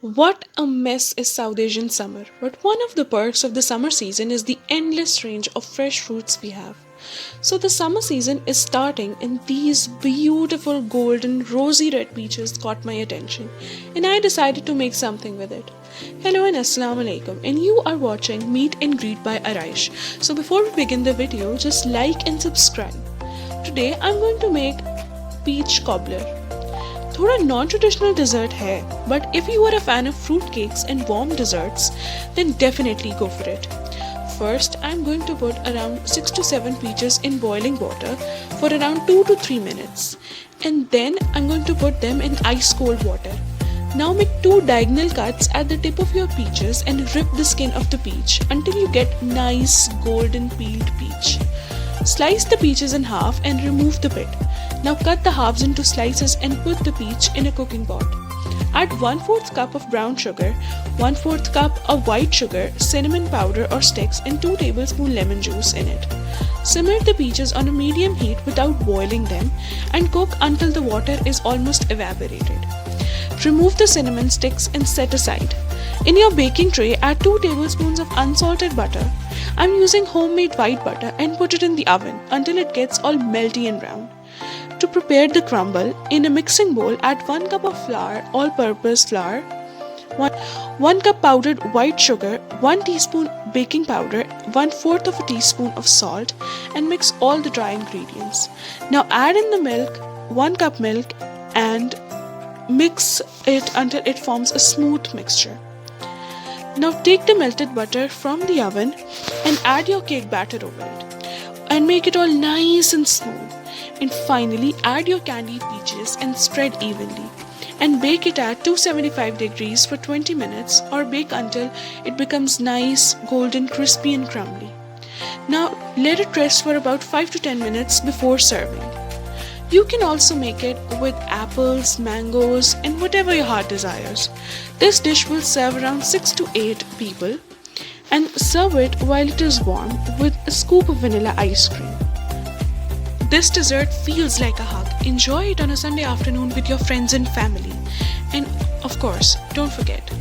What a mess is South Asian summer, but one of the perks of the summer season is the endless range of fresh fruits we have. So, the summer season is starting, and these beautiful golden rosy red peaches caught my attention, and I decided to make something with it. Hello and Assalamu alaikum, and you are watching Meet and Greet by Araish. So, before we begin the video, just like and subscribe. Today, I'm going to make peach cobbler. थोड़ा non traditional dessert है, but if you are a fan of fruit cakes and warm desserts then definitely go for it. First, I'm going to put around 6 to 7 peaches in boiling water for around 2 to 3 minutes, and then I'm going to put them in ice cold water. Now make 2 diagonal cuts at the tip of your peaches and rip the skin of the peach until you get nice golden peeled peach. Slice the peaches in half and remove the pit. Now cut the halves into slices and put the peach in a cooking pot. Add 1/4 cup of brown sugar, 1/4 cup of white sugar, cinnamon powder or sticks, and 2 tablespoons lemon juice in it. Simmer the peaches on a medium heat without boiling them and cook until the water is almost evaporated. Remove the cinnamon sticks and set aside. In your baking tray, add 2 tablespoons of unsalted butter. I'm using homemade white butter and put it in the oven until it gets all melty and brown. To prepare the crumble, in a mixing bowl, add 1 cup of flour, all-purpose flour, 1 cup powdered white sugar, 1 teaspoon baking powder, 1/4 of a teaspoon of salt, and mix all the dry ingredients. Now add in the milk, 1 cup milk, and mix it until it forms a smooth mixture. Now take the melted butter from the oven and add your cake batter over it and make it all nice and smooth. And finally, add your candied peaches and spread evenly. And bake it at 275 degrees for 20 minutes or bake until it becomes nice, golden, crispy and crumbly. Now let it rest for about 5 to 10 minutes before serving. You can also make it with apples, mangoes and whatever your heart desires. This dish will serve around 6 to 8 people, and serve it while it is warm with a scoop of vanilla ice cream. This dessert feels like a hug. Enjoy it on a Sunday afternoon with your friends and family. And of course, don't forget,